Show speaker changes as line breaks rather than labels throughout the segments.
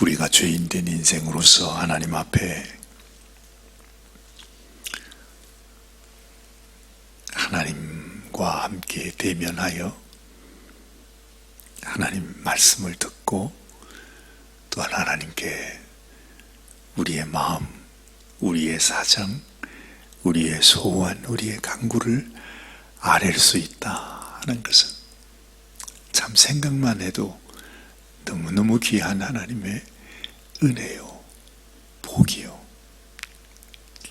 우리가 죄인된 인생으로서 하나님 앞에 하나님과 함께 대면하여 하나님 말씀을 듣고 또한 하나님께 우리의 마음, 우리의 사정, 우리의 소원, 우리의 간구를 아뢰를 수 있다 하는 것은 참 생각만 해도 너무너무 귀한 하나님의 은혜요, 복이요.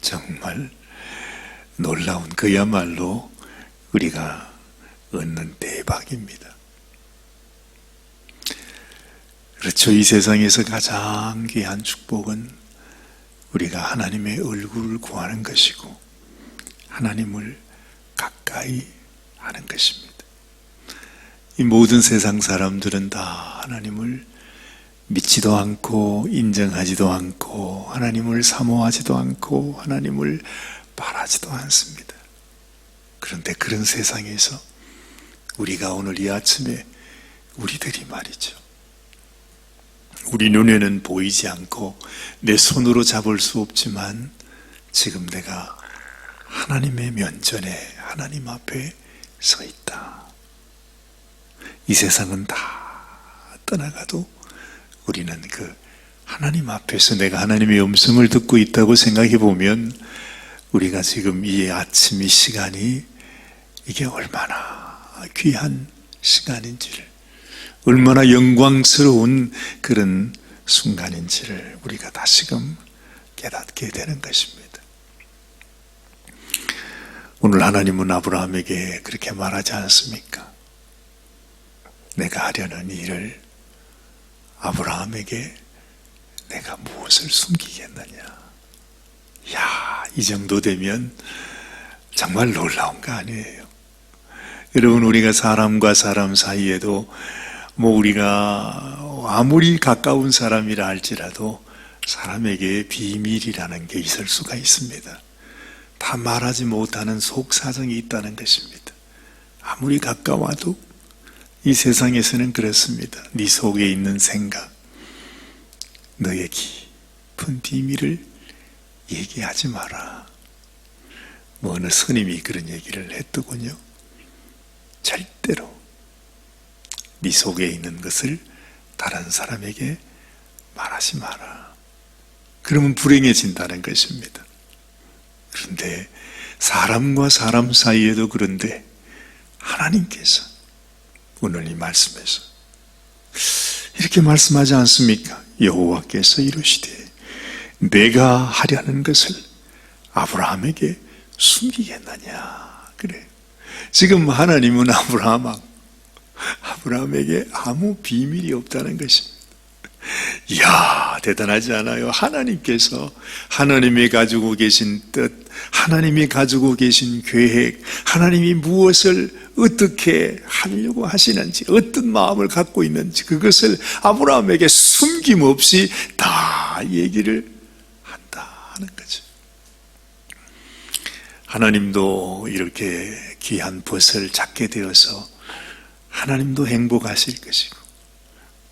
정말 놀라운 그야말로 우리가 얻는 대박입니다. 그렇죠. 이 세상에서 가장 귀한 축복은 우리가 하나님의 얼굴을 구하는 것이고 하나님을 가까이 하는 것입니다. 이 모든 세상 사람들은 다 하나님을 믿지도 않고 인정하지도 않고 하나님을 사모하지도 않고 하나님을 바라지도 않습니다. 그런데 그런 세상에서 우리가 오늘 이 아침에 우리들이 말이죠, 우리 눈에는 보이지 않고 내 손으로 잡을 수 없지만 지금 내가 하나님의 면전에 하나님 앞에 서 있다. 이 세상은 다 떠나가도 우리는 그 하나님 앞에서 내가 하나님의 음성을 듣고 있다고 생각해 보면 우리가 지금 이 아침 이 시간이 이게 얼마나 귀한 시간인지를, 얼마나 영광스러운 그런 순간인지를 우리가 다시금 깨닫게 되는 것입니다. 오늘 하나님은 아브라함에게 그렇게 말하지 않습니까? 내가 하려는 일을 아브라함에게 내가 무엇을 숨기겠느냐. 야, 이 정도 되면 정말 놀라운 거 아니에요? 여러분, 우리가 사람과 사람 사이에도 우리가 아무리 가까운 사람이라 할지라도 사람에게 비밀이라는 게 있을 수가 있습니다. 다 말하지 못하는 속사정이 있다는 것입니다. 아무리 가까워도 이 세상에서는 그렇습니다. 네 속에 있는 생각, 너의 깊은 비밀을 얘기하지 마라. 어느 스님이 그런 얘기를 했더군요. 절대로 네 속에 있는 것을 다른 사람에게 말하지 마라. 그러면 불행해진다는 것입니다. 그런데 사람과 사람 사이에도 그런데 하나님께서 오늘 이 말씀에서 이렇게 말씀하지 않습니까? 여호와께서 이르시되 내가 하려는 것을 아브라함에게 숨기겠느냐. 그래. 지금 하나님은 아브라함에게 아무 비밀이 없다는 것입니다. 이야, 대단하지 않아요? 하나님께서 하나님이 가지고 계신 뜻, 하나님이 가지고 계신 계획, 하나님이 무엇을 어떻게 하려고 하시는지, 어떤 마음을 갖고 있는지 그것을 아브라함에게 숨김없이 다 얘기를 한다는 거죠. 하나님도 이렇게 귀한 벗을 잡게 되어서 하나님도 행복하실 것이고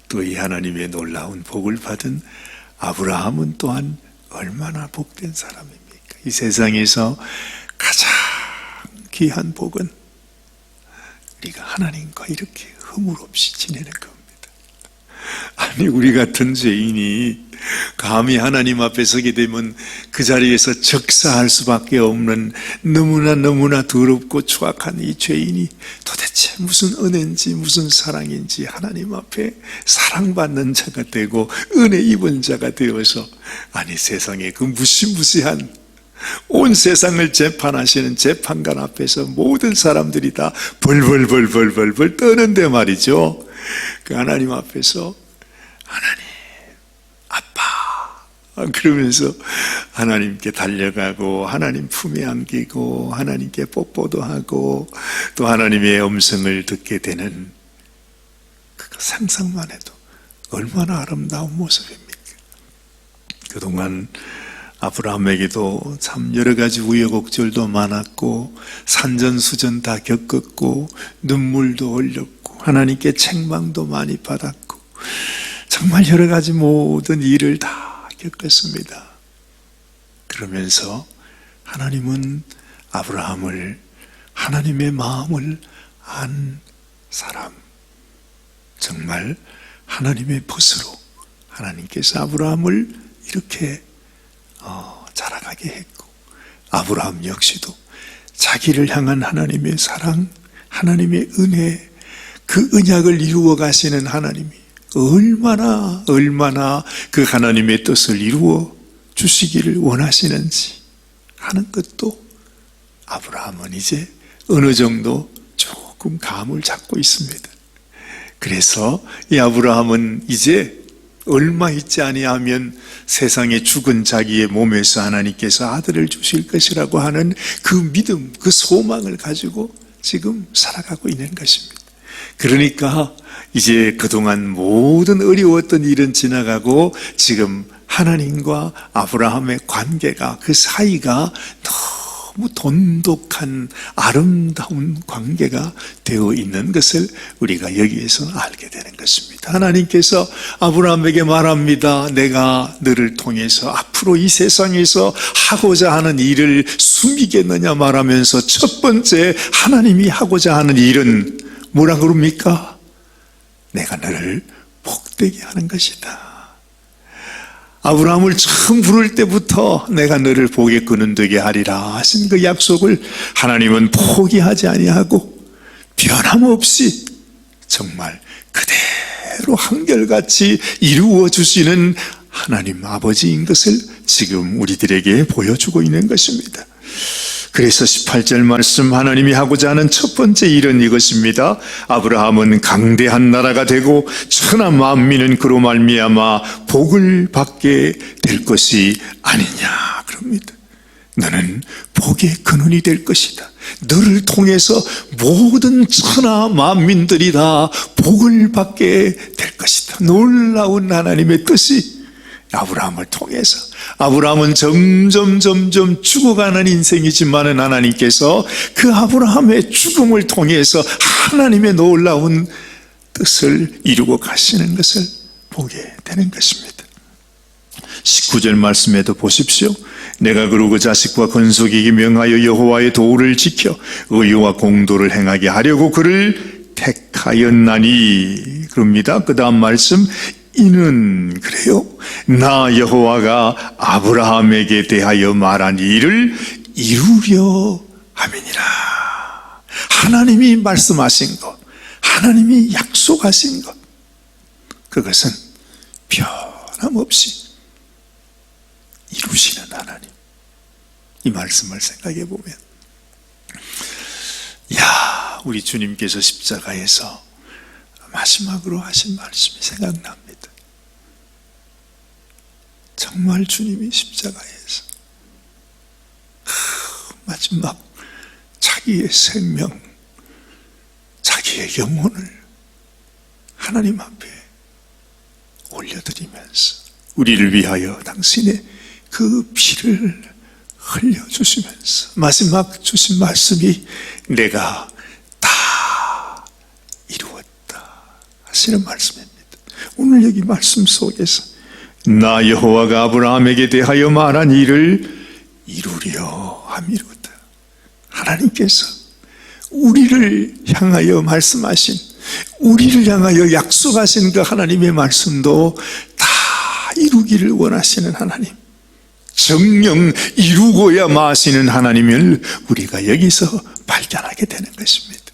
또 이 하나님의 놀라운 복을 받은 아브라함은 또한 얼마나 복된 사람입니까? 이 세상에서 가장 귀한 복은 우리가 하나님과 이렇게 허물 없이 지내는 겁니다. 아니, 우리 같은 죄인이 감히 하나님 앞에 서게 되면 그 자리에서 적사할 수밖에 없는 너무나 더럽고 추악한 이 죄인이 도대체 무슨 은혜인지 무슨 사랑인지 하나님 앞에 사랑받는 자가 되고 은혜 입은 자가 되어서, 아니 세상에 그 무시무시한 온 세상을 재판하시는 재판관 앞에서 모든 사람들이 다 벌벌 떠는데 말이죠. 그 하나님 앞에서 하나님 아빠 그러면서 하나님께 달려가고 하나님 품에 안기고 하나님께 뽀뽀도 하고 또 하나님의 음성을 듣게 되는 그거 상상만 해도 얼마나 아름다운 모습입니까? 그동안 아브라함에게도 참 여러 가지 우여곡절도 많았고 산전수전 다 겪었고 눈물도 흘렸고 하나님께 책망도 많이 받았고 정말 여러 가지 모든 일을 다 겪었습니다. 그러면서 하나님은 아브라함을, 하나님의 마음을 안 사람, 정말 하나님의 벗으로 하나님께서 아브라함을 이렇게 자라가게 했고, 아브라함 역시도 자기를 향한 하나님의 사랑, 하나님의 은혜, 그 언약을 이루어 가시는 하나님이 얼마나 그 하나님의 뜻을 이루어 주시기를 원하시는지 하는 것도 아브라함은 이제 어느 정도 조금 감을 잡고 있습니다. 그래서 이 아브라함은 이제 얼마 있지 아니하면 세상에 죽은 자기의 몸에서 하나님께서 아들을 주실 것이라고 하는 그 믿음, 그 소망을 가지고 지금 살아가고 있는 것입니다. 그러니까 이제 그동안 모든 어려웠던 일은 지나가고 지금 하나님과 아브라함의 관계가, 그 사이가 너무 돈독한 아름다운 관계가 되어 있는 것을 우리가 여기에서 알게 되는 것입니다. 하나님께서 아브라함에게 말합니다. 내가 너를 통해서 앞으로 이 세상에서 하고자 하는 일을 숨기겠느냐 말하면서 첫 번째 하나님이 하고자 하는 일은 뭐라 그럽니까? 내가 너를 복되게 하는 것이다. 아브라함을 처음 부를 때부터 내가 너를 복의 근원 되게 하리라 하신 그 약속을 하나님은 포기하지 아니하고 변함없이 정말 그대로 한결같이 이루어 주시는 하나님 아버지인 것을 지금 우리들에게 보여주고 있는 것입니다. 그래서 18절 말씀, 하나님이 하고자 하는 첫 번째 일은 이것입니다. 아브라함은 강대한 나라가 되고 천하 만민은 그로 말미암아 복을 받게 될 것이 아니냐 그럽니다. 너는 복의 근원이 될 것이다. 너를 통해서 모든 천하 만민들이 다 복을 받게 될 것이다. 놀라운 하나님의 뜻이 아브라함을 통해서, 아브라함은 점점 죽어가는 인생이지만 하나님께서 그 아브라함의 죽음을 통해서 하나님의 놀라운 뜻을 이루고 가시는 것을 보게 되는 것입니다. 19절 말씀에도 보십시오. 내가 그러고 자식과 건속에게 명하여 여호와의 도를 지켜 의와 공도를 행하게 하려고 그를 택하였나니 그럽니다. 그 다음 말씀, 이는 그래요, 나 여호와가 아브라함에게 대하여 말한 일을 이루려 함이니라. 하나님이 말씀하신 것, 하나님이 약속하신 것, 그것은 변함없이 이루시는 하나님. 이 말씀을 생각해 보면, 우리 주님께서 십자가에서 마지막으로 하신 말씀이 생각납니다. 정말 주님이 십자가에서 마지막 자기의 생명, 자기의 영혼을 하나님 앞에 올려드리면서 우리를 위하여 당신의 그 피를 흘려주시면서 마지막 주신 말씀이 내가 다 이루었다 하시는 말씀입니다. 오늘 여기 말씀 속에서 나 여호와가 아브라함에게 대하여 말한 일을 이루려 함이로다. 하나님께서 우리를 향하여 말씀하신, 우리를 향하여 약속하신 그 하나님의 말씀도 다 이루기를 원하시는 하나님, 정녕 이루고야 마시는 하나님을 우리가 여기서 발견하게 되는 것입니다.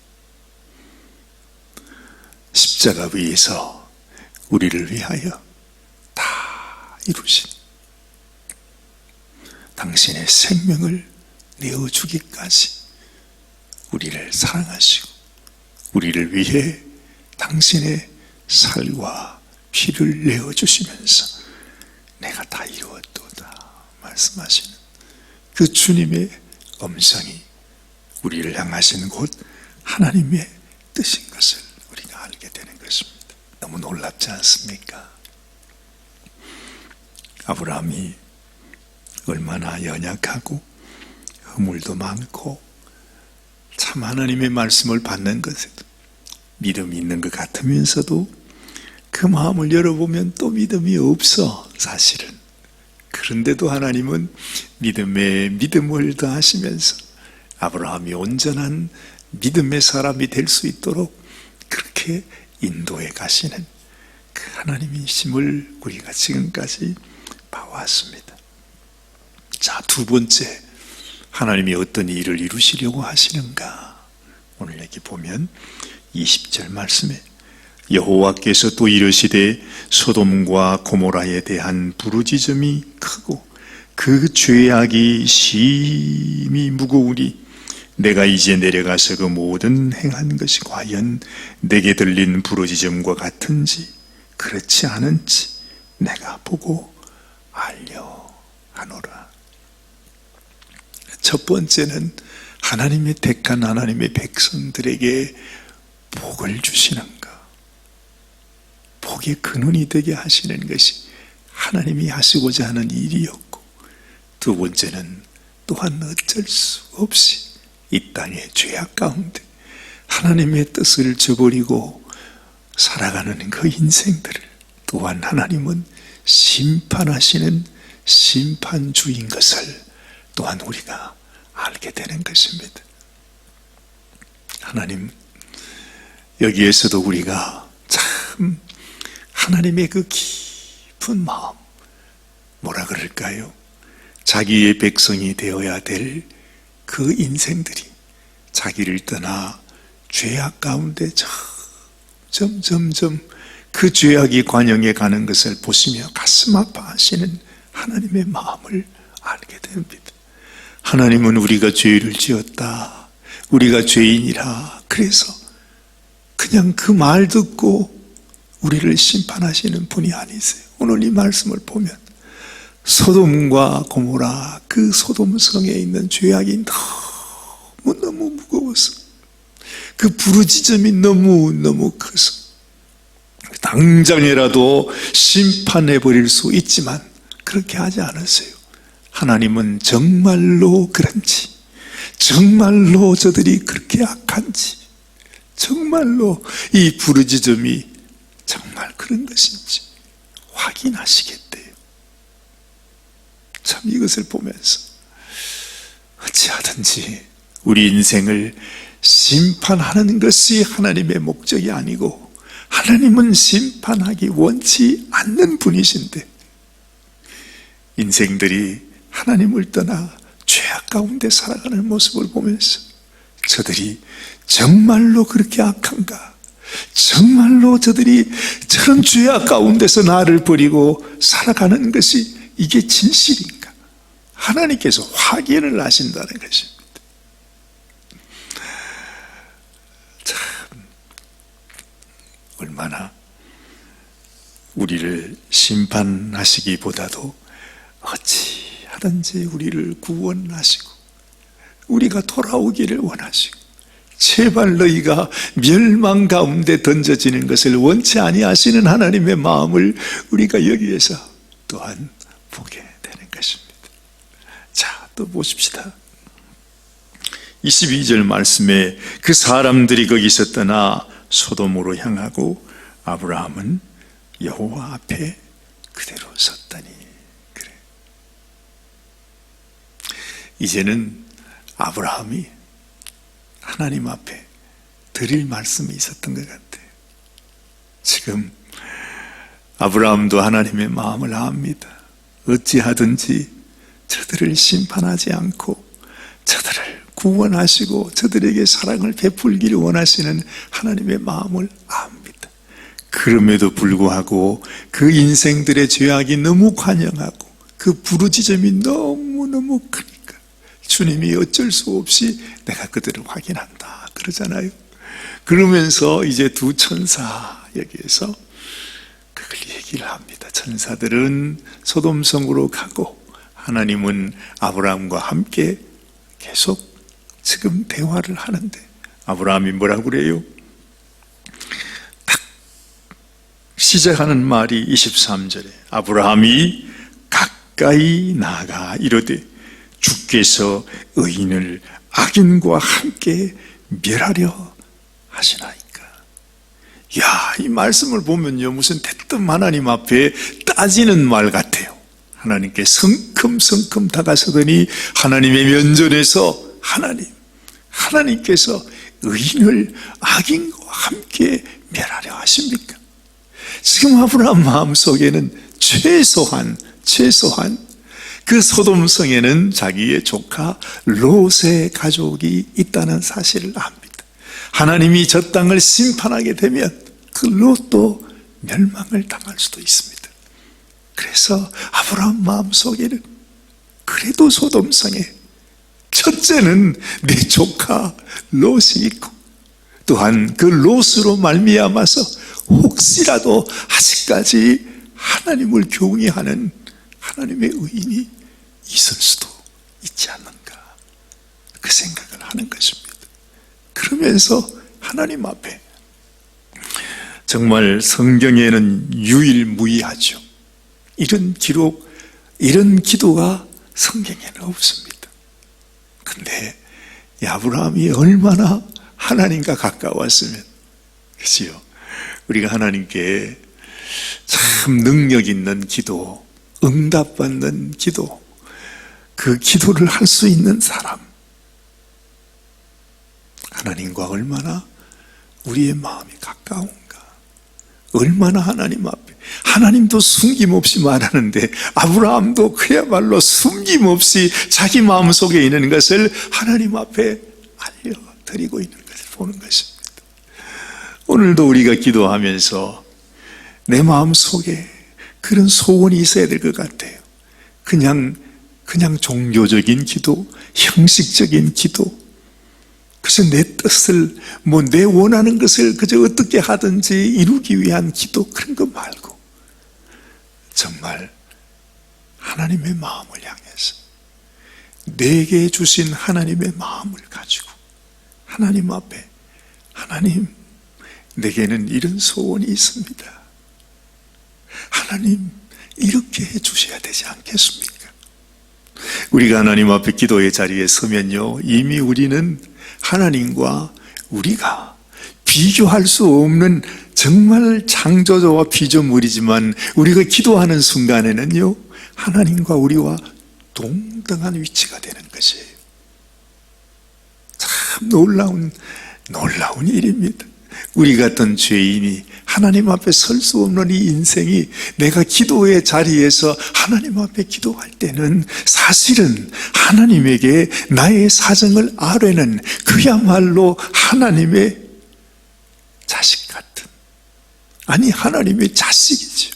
십자가 위에서 우리를 위하여 다 이루신, 당신의 생명을 내어주기까지 우리를 사랑하시고 우리를 위해 당신의 살과 피를 내어주시면서 내가 다 이루었도다 말씀하시는 그 주님의 음성이 우리를 향하시는 곳 하나님의 뜻인 것을 우리가 알게 되는 것입니다. 너무 놀랍지 않습니까? 아브라함이 얼마나 연약하고 허물도 많고 참 하나님의 말씀을 받는 것에도 믿음이 있는 것 같으면서도 그 그 마음을 열어보면 또 믿음이 없어, 사실은. 그런데도 하나님은 믿음에 믿음을 더하시면서 아브라함이 온전한 믿음의 사람이 될 수 있도록 그렇게 인도해 가시는 그 하나님이심을 우리가 지금까지 봐왔습니다. 자, 두 번째, 하나님이 어떤 일을 이루시려고 하시는가? 오늘 여기 보면 20절 말씀에 여호와께서 또 이르시되 소돔과 고모라에 대한 부르짖음이 크고 그 죄악이 심히 무거우니 내가 이제 내려가서 그 모든 행한 것이 과연 내게 들린 부르짖음과 같은지 그렇지 않은지 내가 보고 알려하노라. 첫 번째는 하나님의 택한 하나님의 백성들에게 복을 주시는 것, 복의 근원이 되게 하시는 것이 하나님이 하시고자 하는 일이었고, 두 번째는 또한 어쩔 수 없이 이 땅의 죄악 가운데 하나님의 뜻을 저버리고 살아가는 그 인생들을 또한 하나님은 심판하시는 심판주인 것을 또한 우리가 알게 되는 것입니다. 하나님, 여기에서도 우리가 참 하나님의 그 깊은 마음, 뭐라 그럴까요? 자기의 백성이 되어야 될 그 인생들이 자기를 떠나 죄악 가운데 점점 그 죄악이 관영해 가는 것을 보시며 가슴 아파하시는 하나님의 마음을 알게 됩니다. 하나님은 우리가 죄를 지었다, 우리가 죄인이라, 그래서 그냥 그 말 듣고 우리를 심판하시는 분이 아니세요. 오늘 이 말씀을 보면 소돔과 고모라, 그 소돔 성에 있는 죄악이 너무 무거워서, 그 부르짖음이 너무 커서 당장이라도 심판해버릴 수 있지만 그렇게 하지 않으세요. 하나님은 정말로 그런지, 정말로 저들이 그렇게 악한지, 정말로 이 부르짖음이 정말 그런 것인지 확인하시겠대요. 참 이것을 보면서 어찌하든지 우리 인생을 심판하는 것이 하나님의 목적이 아니고, 하나님은 심판하기 원치 않는 분이신데 인생들이 하나님을 떠나 죄악 가운데 살아가는 모습을 보면서 저들이 정말로 그렇게 악한가? 정말로 저들이 저런 죄악 가운데서 나를 버리고 살아가는 것이 이게 진실인가? 하나님께서 확인을 하신다는 것입니다. 참 얼마나 우리를 심판하시기보다도 어찌하든지 우리를 구원하시고 우리가 돌아오기를 원하시고, 제발 너희가 멸망 가운데 던져지는 것을 원치 아니하시는 하나님의 마음을 우리가 여기에서 또한 보게 되는 것입니다. 자, 또 보십시다. 22절 말씀에 그 사람들이 거기서 떠나 소돔으로 향하고 아브라함은 여호와 앞에 그대로 섰더니. 그래, 이제는 아브라함이 하나님 앞에 드릴 말씀이 있었던 것 같아요. 지금 아브라함도 하나님의 마음을 압니다. 어찌하든지 저들을 심판하지 않고 저들을 구원하시고 저들에게 사랑을 베풀기를 원하시는 하나님의 마음을 압니다. 그럼에도 불구하고 그 인생들의 죄악이 너무 관영하고 그 부르짖음이 너무너무 크니까 주님이 어쩔 수 없이 내가 그들을 확인한다 그러잖아요. 그러면서 이제 두 천사 여기에서 그걸 얘기를 합니다. 천사들은 소돔성으로 가고 하나님은 아브라함과 함께 계속 지금 대화를 하는데, 아브라함이 뭐라고 그래요? 딱 시작하는 말이 23절에 아브라함이 가까이 나아가 이르되 주께서 의인을 악인과 함께 멸하려 하시나이까. 야, 이 말씀을 보면요, 무슨 대뜸 하나님 앞에 따지는 말 같아요. 하나님께 성큼성큼 다가서더니 하나님의 면전에서 하나님께서 의인을 악인과 함께 멸하려 하십니까? 지금 아브라함 마음속에는 최소한 그 소돔성에는 자기의 조카 롯의 가족이 있다는 사실을 압니다. 하나님이 저 땅을 심판하게 되면 그 롯도 멸망을 당할 수도 있습니다. 그래서 아브라함 마음속에는 그래도 소돔성에 첫째는 내 조카 롯이 있고, 또한 그 롯으로 말미암아서 혹시라도 아직까지 하나님을 경외하는 하나님의 의인이 있을 수도 있지 않는가, 그 생각을 하는 것입니다. 그러면서 하나님 앞에, 정말 성경에는 유일무이하죠. 이런 기록, 이런 기도가 성경에는 없습니다. 근데 아브라함이 얼마나 하나님과 가까웠으면, 그렇지요? 우리가 하나님께 참 능력 있는 기도, 응답받는 기도, 그 기도를 할 수 있는 사람, 하나님과 얼마나 우리의 마음이 가까운가, 얼마나 하나님 앞에, 하나님도 숨김없이 말하는데 아브라함도 그야말로 숨김없이 자기 마음속에 있는 것을 하나님 앞에 알려드리고 있는 것을 보는 것입니다. 오늘도 우리가 기도하면서 내 마음속에 그런 소원이 있어야 될 것 같아요. 그냥 종교적인 기도, 형식적인 기도, 그래서 내 뜻을, 내 원하는 것을 그저 어떻게 하든지 이루기 위한 기도, 그런 거 말고 정말 하나님의 마음을 향해서 내게 주신 하나님의 마음을 가지고 하나님 앞에, 하나님, 내게는 이런 소원이 있습니다. 하나님, 이렇게 해 주셔야 되지 않겠습니까? 우리가 하나님 앞에 기도의 자리에 서면요, 이미 우리는 하나님과 우리가 비교할 수 없는 정말 창조주와 피조물이지만, 우리가 기도하는 순간에는요, 하나님과 우리와 동등한 위치가 되는 것이에요. 참 놀라운 일입니다. 우리 같은 죄인이 하나님 앞에 설 수 없는 이 인생이, 내가 기도의 자리에서 하나님 앞에 기도할 때는 사실은 하나님에게 나의 사정을 아뢰는, 그야말로 하나님의 자식 같은, 아니 하나님의 자식이죠.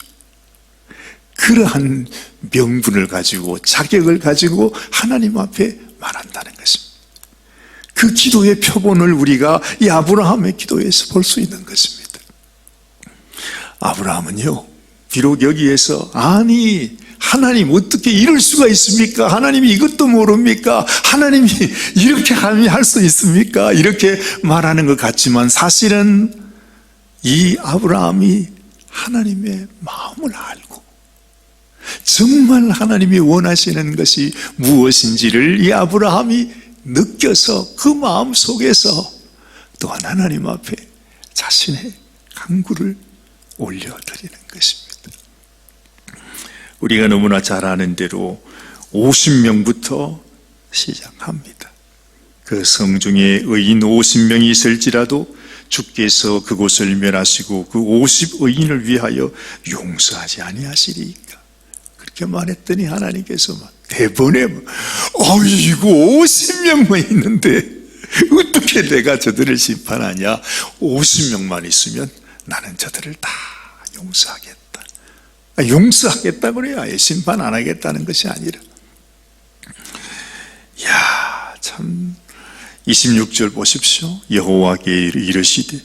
그러한 명분을 가지고, 자격을 가지고 하나님 앞에 말한다는 것입니다. 그 기도의 표본을 우리가 이 아브라함의 기도에서 볼 수 있는 것입니다. 아브라함은요, 비록 여기에서, 아니 하나님 어떻게 이럴 수가 있습니까? 하나님이 이것도 모릅니까? 하나님이 이렇게 할 수 있습니까? 이렇게 말하는 것 같지만, 사실은 이 아브라함이 하나님의 마음을 알고 정말 하나님이 원하시는 것이 무엇인지를 이 아브라함이 느껴서 그 마음 속에서 또한 하나님 앞에 자신의 간구를 올려드리는 것입니다. 우리가 너무나 잘 아는 대로 50명부터 시작합니다. 그 성중에 의인 50명이 있을지라도 주께서 그곳을 멸하시고 그 50의인을 위하여 용서하지 아니하시리이까, 그렇게 말했더니 하나님께서 대번에 아이고 50명만 있는데 어떻게 내가 저들을 심판하냐, 50명만 있으면 나는 저들을 다 용서하겠다. 용서하겠다 그래야 아예 심판 안 하겠다는 것이 아니라, 야, 참 26절 보십시오. 여호와께 이르시되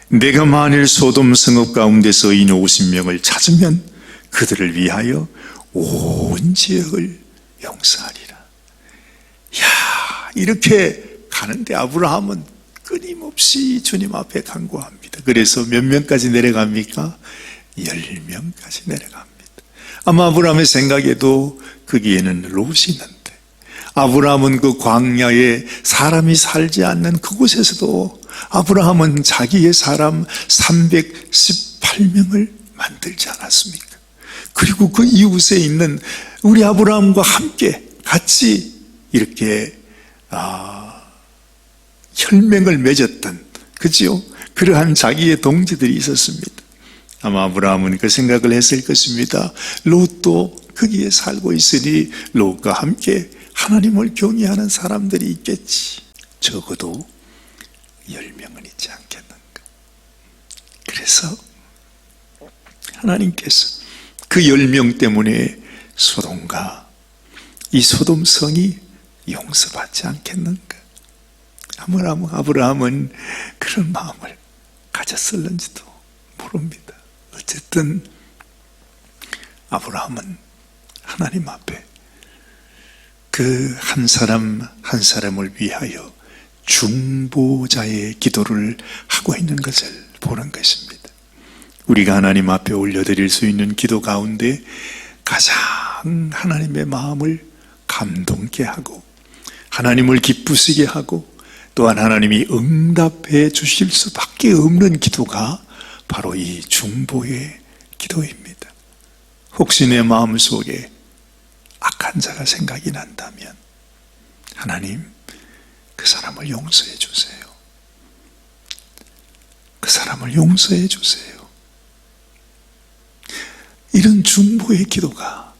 내가 만일 소돔 성읍 가운데서 인 50명을 찾으면 그들을 위하여 온 지역을 용서하리라. 야, 이렇게 가는데 아브라함은 끊임없이 주님 앞에 간구합니다. 그래서 몇 명까지 내려갑니까? 10명까지 내려갑니다. 아마 아브라함의 생각에도 거기에는 롯이 있는데, 아브라함은 그 광야에 사람이 살지 않는 그곳에서도 아브라함은 자기의 사람 318명을 만들지 않았습니까? 그리고 그 이웃에 있는 우리 아브라함과 함께 같이 이렇게 혈맹을 맺었던, 그지요? 그러한 자기의 동지들이 있었습니다. 아마 아브라함은 그 생각을 했을 것입니다. 롯도 거기에 살고 있으니 롯과 함께 하나님을 경외하는 사람들이 있겠지. 적어도 10명은 있지 않겠는가. 그래서 하나님께서 그 10명 때문에 소돔과 이 소돔성이 용서받지 않겠는가. 아브라함은 그런 마음을 가졌을는지도 모릅니다. 어쨌든 아브라함은 하나님 앞에 그 한 사람 한 사람을 위하여 중보자의 기도를 하고 있는 것을 보는 것입니다. 우리가 하나님 앞에 올려드릴 수 있는 기도 가운데 가장 하나님의 마음을 감동케 하고 하나님을 기쁘시게 하고 또한 하나님이 응답해 주실 수밖에 없는 기도가 바로 이 중보의 기도입니다. 혹시 내 마음속에 악한 자가 생각이 난다면 하나님, 그 사람을 용서해 주세요. 그 사람을 용서해 주세요. 이런 중보의 기도가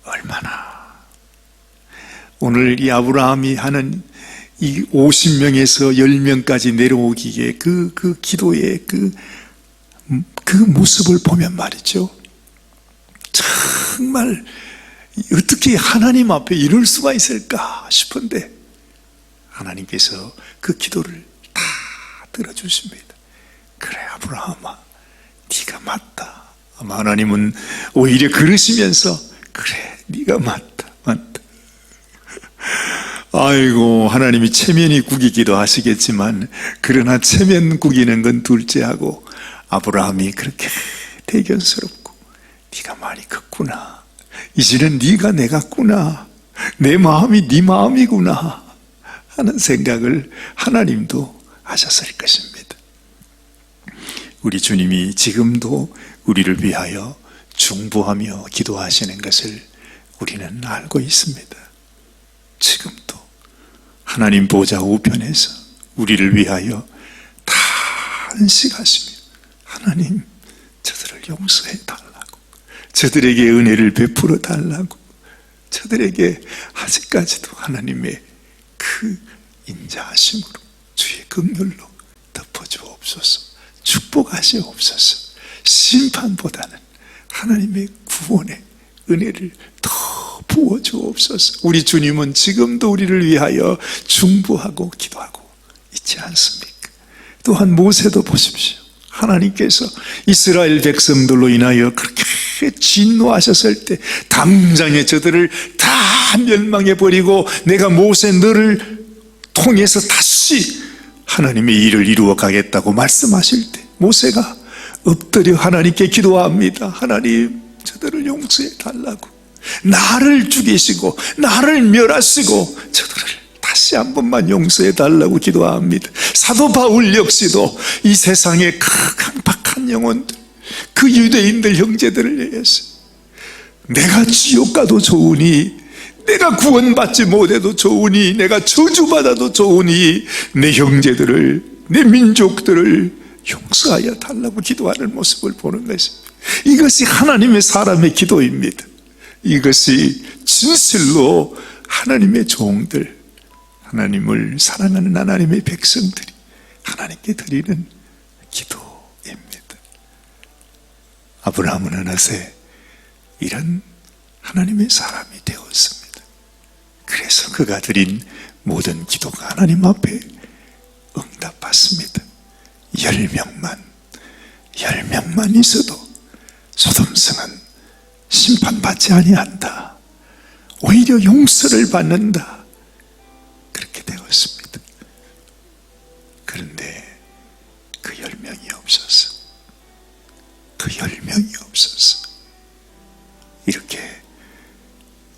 얼마나, 오늘 이 아브라함이 하는 이 50명에서 10명까지 내려오기에 그 기도의 그 모습을 보면 말이죠. 정말 어떻게 하나님 앞에 이럴 수가 있을까 싶은데 하나님께서 그 기도를 다 들어주십니다. 그래 아브라함아, 네가 맞다. 아마 하나님은 오히려 그러시면서 그래 네가 맞다. 아이고, 하나님이 체면이 구기기도 하시겠지만 그러나 체면 구기는 건 둘째하고 아브라함이 그렇게 대견스럽고 네가 많이 컸구나. 이제는 네가 내 같구나. 내 마음이 네 마음이구나 하는 생각을 하나님도 하셨을 것입니다. 우리 주님이 지금도 우리를 위하여 중보하며 기도하시는 것을 우리는 알고 있습니다. 지금도 하나님 보좌 우편에서 우리를 위하여 탄식하시며 하나님, 저들을 용서해 달라고, 저들에게 은혜를 베풀어 달라고, 저들에게 아직까지도 하나님의 그 인자하심으로 주의 긍휼로 덮어주옵소서, 축복하시옵소서. 심판보다는 하나님의 구원의 은혜를 더 부어주옵소서. 우리 주님은 지금도 우리를 위하여 중보하고 기도하고 있지 않습니까? 또한 모세도 보십시오. 하나님께서 이스라엘 백성들로 인하여 그렇게 진노하셨을 때 당장에 저들을 다 멸망해버리고 내가 모세 너를 통해서 다시 하나님의 일을 이루어 가겠다고 말씀하실 때 모세가 엎드려 하나님께 기도합니다. 하나님, 저들을 용서해 달라고, 나를 죽이시고 나를 멸하시고 저들을 다시 한 번만 용서해 달라고 기도합니다. 사도 바울 역시도 이 세상의 강팍한 영혼들, 그 유대인들 형제들을 위해서 내가 지옥 가도 좋으니, 내가 구원받지 못해도 좋으니, 내가 저주받아도 좋으니 내 형제들을, 내 민족들을 용서하여 달라고 기도하는 모습을 보는 것입니다. 이것이 하나님의 사람의 기도입니다. 이것이 진실로 하나님의 종들, 하나님을 사랑하는 하나님의 백성들이 하나님께 드리는 기도입니다. 아브라함은 어느새 이런 하나님의 사람이 되었습니다. 그래서 그가 드린 모든 기도가 하나님 앞에 응답받습니다. 10명만 있어도 소돔성은 심판받지 아니한다. 오히려 용서를 받는다. 그렇게 되었습니다. 그런데 그 10명이 없어서, 그 10명이 없어서 이렇게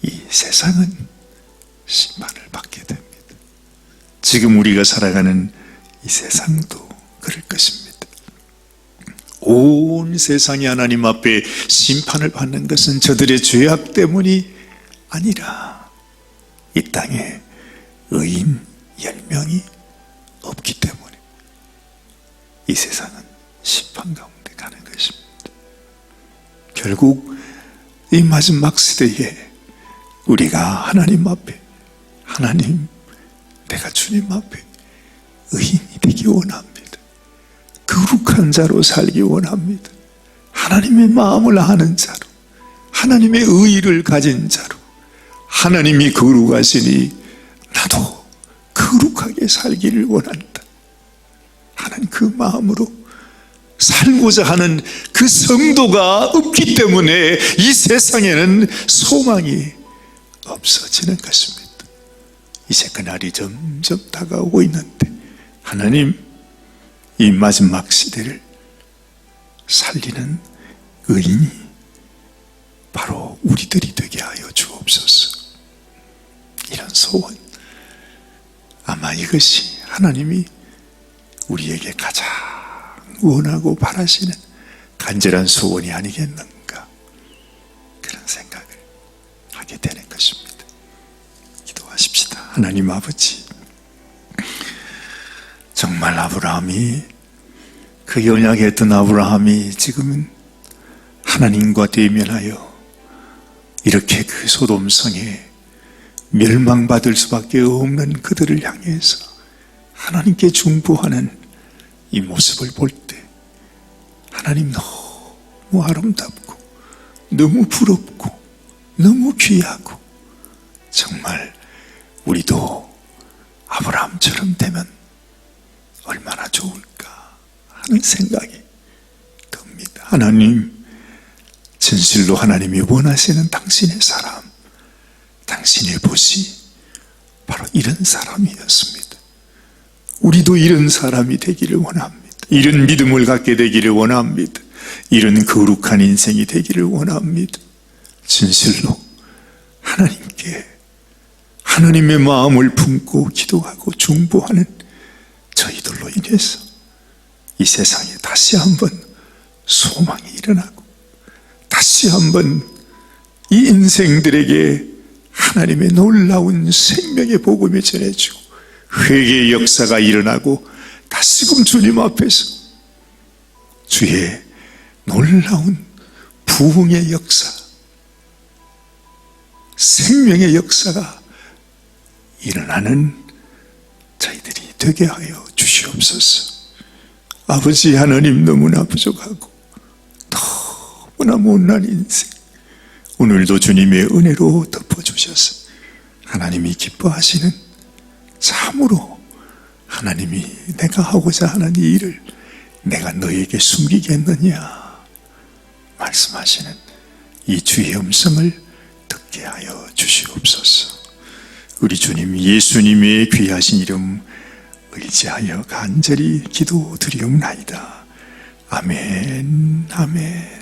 이 세상은 심판을 받게 됩니다. 지금 우리가 살아가는 이 세상도 그럴 것입니다. 온 세상이 하나님 앞에 심판을 받는 것은 저들의 죄악 때문이 아니라 이 땅에 의인 10명이 없기 때문에 이 세상은 심판 가운데 가는 것입니다. 결국 이 마지막 시대에 우리가 하나님 앞에, 하나님, 내가 주님 앞에 의인이 되기 원합니다. 거룩한 자로 살기 원합니다. 하나님의 마음을 아는 자로, 하나님의 의의를 가진 자로, 하나님이 거룩하시니 나도 거룩하게 살기를 원한다 하는 그 마음으로 살고자 하는 그 성도가 없기 때문에 이 세상에는 소망이 없어지는 것입니다. 이제 그날이 점점 다가오고 있는데 하나님, 이 마지막 시대를 살리는 의인이 바로 우리들이 되게 하여 주옵소서. 이런 소원, 아마 이것이 하나님이 우리에게 가장 원하고 바라시는 간절한 소원이 아니겠는가, 그런 생각을 하게 되는 것입니다. 기도하십시다. 하나님 아버지, 정말 아브라함이, 그 연약했던 아브라함이 지금은 하나님과 대면하여 이렇게 그 소돔성에 멸망받을 수밖에 없는 그들을 향해서 하나님께 중보하는 이 모습을 볼 때 하나님 너무 아름답고 너무 부럽고 너무 귀하고 정말 우리도 아브라함처럼 되면 얼마나 좋을까 하는 생각이 듭니다. 하나님, 진실로 하나님이 원하시는 당신의 사람, 당신의 벗이 바로 이런 사람이었습니다. 우리도 이런 사람이 되기를 원합니다. 이런 믿음을 갖게 되기를 원합니다. 이런 거룩한 인생이 되기를 원합니다. 진실로 하나님께 하나님의 마음을 품고 기도하고 중보하는 저희들로 인해서 이 세상에 다시 한번 소망이 일어나고 다시 한번 이 인생들에게 하나님의 놀라운 생명의 복음이 전해지고 회개의 역사가 일어나고 다시금 주님 앞에서 주의 놀라운 부흥의 역사, 생명의 역사가 일어나는 저희들이 되게 하여 주시옵소서. 아버지 하나님, 너무나 부족하고 너무나 못난 인생, 오늘도 주님의 은혜로 덮어주셔서 하나님이 기뻐하시는, 참으로 하나님이 내가 하고자 하는 이 일을 내가 너에게 숨기겠느냐 말씀하시는 이 주의 음성을 듣게 하여 주시옵소서. 우리 주님 예수님의 귀하신 이름 의지하여 간절히 기도드리옵나이다. 아멘, 아멘.